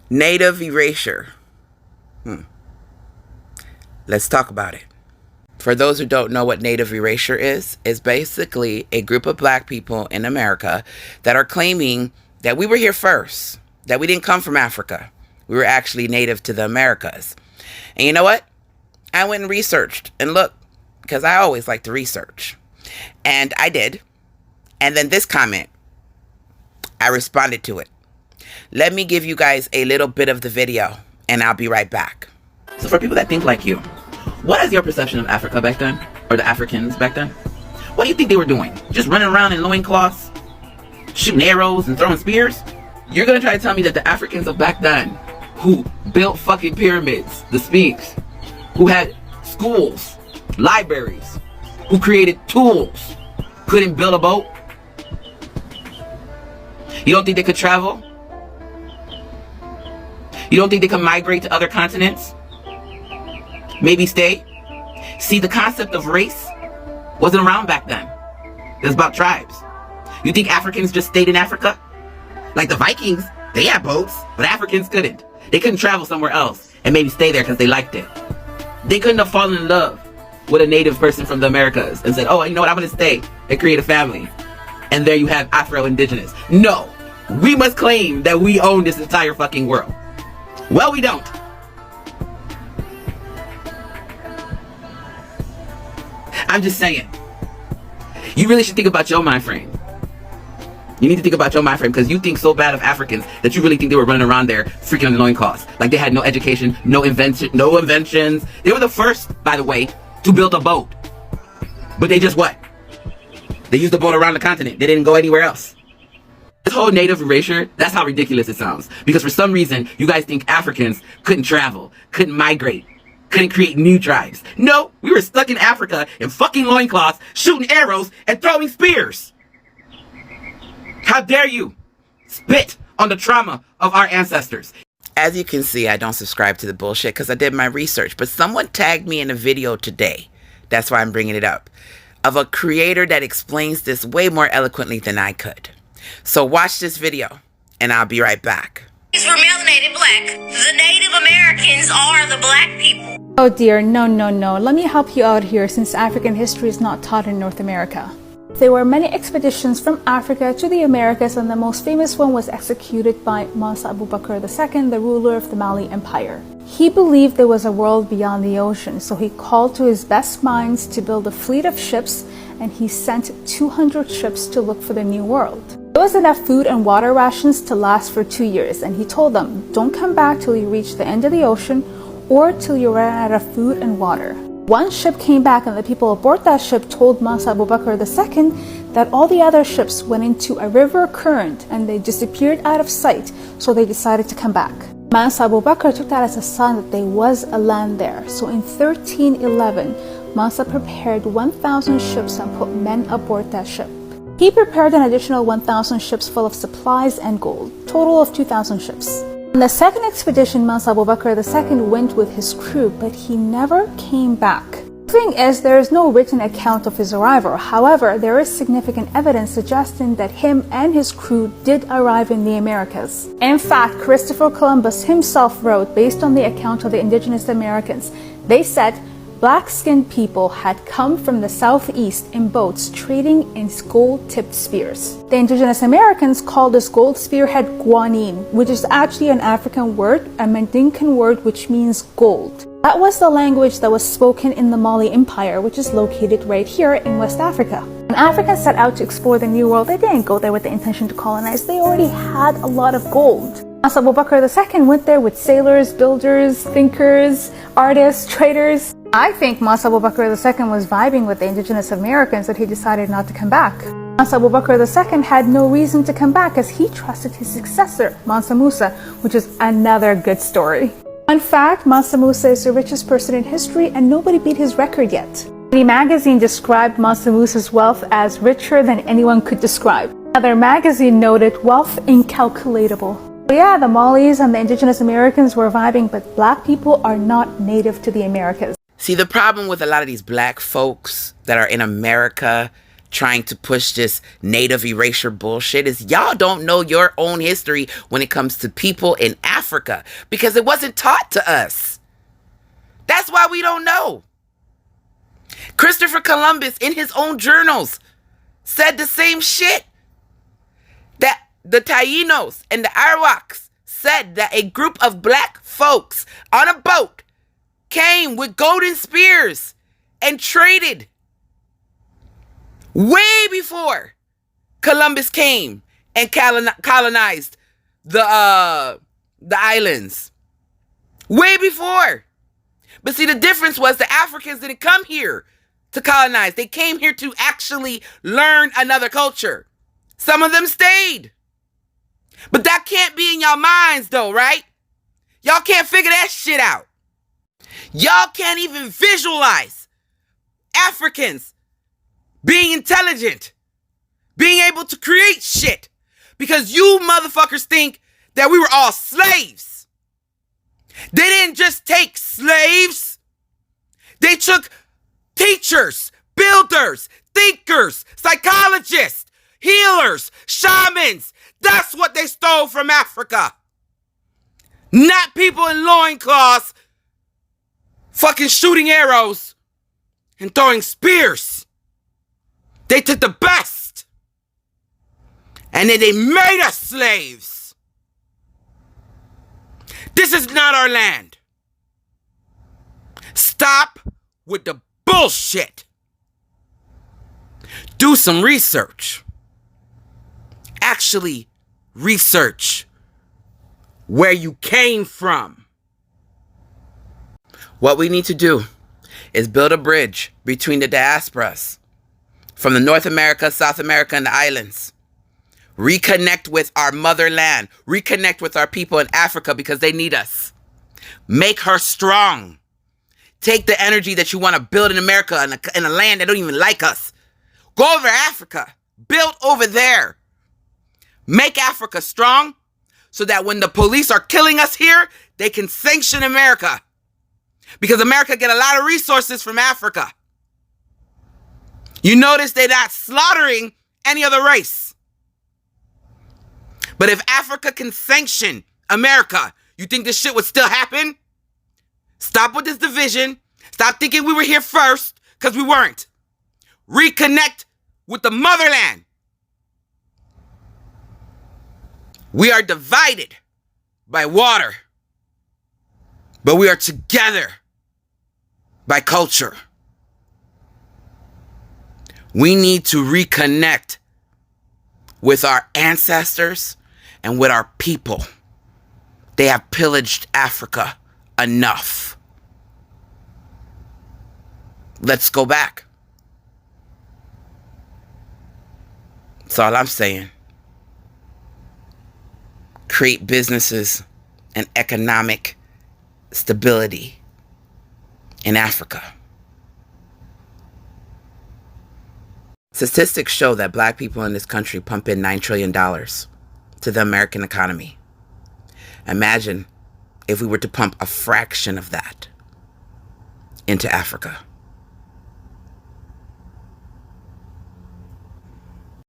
Native erasure. Let's talk about it. For those who don't know what native erasure is, it's basically a group of black people in America that are claiming that we were here first, that we didn't come from Africa. We were actually native to the Americas. And you know what? I went and researched and looked, because I always like to research. And I did. And then this comment, I responded to it. Let me give you guys a little bit of the video, and I'll be right back. So for people that think like you, what is your perception of Africa back then? Or the Africans back then? What do you think they were doing? Just running around in loincloths? Shooting arrows and throwing spears? You're gonna try to tell me that the Africans of back then, who built fucking pyramids, the Sphinx, who had schools, libraries, who created tools, couldn't build a boat? You don't think they could travel? You don't think they could migrate to other continents? Maybe stay? See, the concept of race wasn't around back then. It was about tribes. You think Africans just stayed in Africa? Like the Vikings, they had boats, but Africans couldn't. They couldn't travel somewhere else and maybe stay there because they liked it. They couldn't have fallen in love with a native person from the Americas and said, oh, you know what, I'm going to stay and create a family. And there you have Afro-Indigenous. No, we must claim that we own this entire fucking world. Well, we don't. I'm just saying. You really should think about your mind frame. You need to think about your mind frame, because you think so bad of Africans that you really think they were running around there freaking on loincloths. Like they had no education, no inventions. They were the first, by the way, to build a boat. But they just what? They used the boat around the continent. They didn't go anywhere else. This whole native erasure, that's how ridiculous it sounds. Because for some reason, you guys think Africans couldn't travel, couldn't migrate, couldn't create new tribes. No, we were stuck in Africa in fucking loincloths, shooting arrows and throwing spears. How dare you spit on the trauma of our ancestors? As you can see, I don't subscribe to the bullshit because I did my research, but someone tagged me in a video today. That's why I'm bringing it up. Of a creator that explains this way more eloquently than I could. So watch this video and I'll be right back. We're melanated black. The Native Americans are the black people. Oh dear, no. Let me help you out here, since African history is not taught in North America. There were many expeditions from Africa to the Americas, and the most famous one was executed by Mansa Abubakar II, the ruler of the Mali Empire. He believed there was a world beyond the ocean, so he called to his best minds to build a fleet of ships, and he sent 200 ships to look for the new world. There was enough food and water rations to last for 2 years, and he told them, don't come back till you reach the end of the ocean or till you run out of food and water. One ship came back, and the people aboard that ship told Mansa Abubakar II that all the other ships went into a river current and they disappeared out of sight, so they decided to come back. Mansa Abubakar took that as a sign that there was a land there. So in 1311, Mansa prepared 1,000 ships and put men aboard that ship. He prepared an additional 1,000 ships full of supplies and gold, total of 2,000 ships. On the second expedition, Mansa Abubakar II went with his crew, but he never came back. The thing is, there is no written account of his arrival. However, there is significant evidence suggesting that him and his crew did arrive in the Americas. In fact, Christopher Columbus himself wrote, based on the account of the indigenous Americans, they said, black-skinned people had come from the southeast in boats trading in gold-tipped spears. The indigenous Americans called this gold spearhead guanine, which is actually an African word, a Mandinkan word which means gold. That was the language that was spoken in the Mali Empire, which is located right here in West Africa. When Africans set out to explore the New World, they didn't go there with the intention to colonize. They already had a lot of gold. Mansa Abubakar II went there with sailors, builders, thinkers, artists, traders. I think Mansa Abubakar II was vibing with the indigenous Americans that he decided not to come back. Mansa Abubakar II had no reason to come back as he trusted his successor, Mansa Musa, which is another good story. Fun fact, Mansa Musa is the richest person in history and nobody beat his record yet. The magazine described Mansa Musa's wealth as richer than anyone could describe. Another magazine noted wealth incalculable. So yeah, the Malis and the indigenous Americans were vibing, but black people are not native to the Americas. See, the problem with a lot of these black folks that are in America trying to push this native erasure bullshit is y'all don't know your own history when it comes to people in Africa because it wasn't taught to us. That's why we don't know. Christopher Columbus, in his own journals, said the same shit. That the Taínos and the Arawaks said that a group of black folks on a boat came with golden spears and traded way before Columbus came and colonized the islands. Way before. But see, the difference was the Africans didn't come here to colonize. They came here to actually learn another culture. Some of them stayed. But that can't be in y'all minds though, right? Y'all can't figure that shit out. Y'all can't even visualize Africans being intelligent, being able to create shit, because you motherfuckers think that we were all slaves. They didn't just take slaves. They took teachers, builders, thinkers, psychologists, healers, shamans. That's what they stole from Africa. Not people in loincloths fucking shooting arrows and throwing spears. They took the best. And then they made us slaves. This is not our land. Stop with the bullshit. Do some research. Actually research where you came from. What we need to do is build a bridge between the diasporas from the North America, South America, and the islands. Reconnect with our motherland. Reconnect with our people in Africa because they need us. Make her strong. Take the energy that you want to build in America in a land that don't even like us. Go over to Africa. Build over there. Make Africa strong so that when the police are killing us here, they can sanction America. Because America get a lot of resources from Africa. You notice they're not slaughtering any other race. But if Africa can sanction America, you think this shit would still happen? Stop with this division. Stop thinking we were here first, because we weren't. Reconnect with the motherland. We are divided by water, but we are together by culture. We need to reconnect with our ancestors and with our people. They have pillaged Africa enough. Let's go back. That's all I'm saying. Create businesses and economic stability in Africa. Statistics show that black people in this country pump in $9 trillion to the American economy. Imagine if we were to pump a fraction of that into Africa.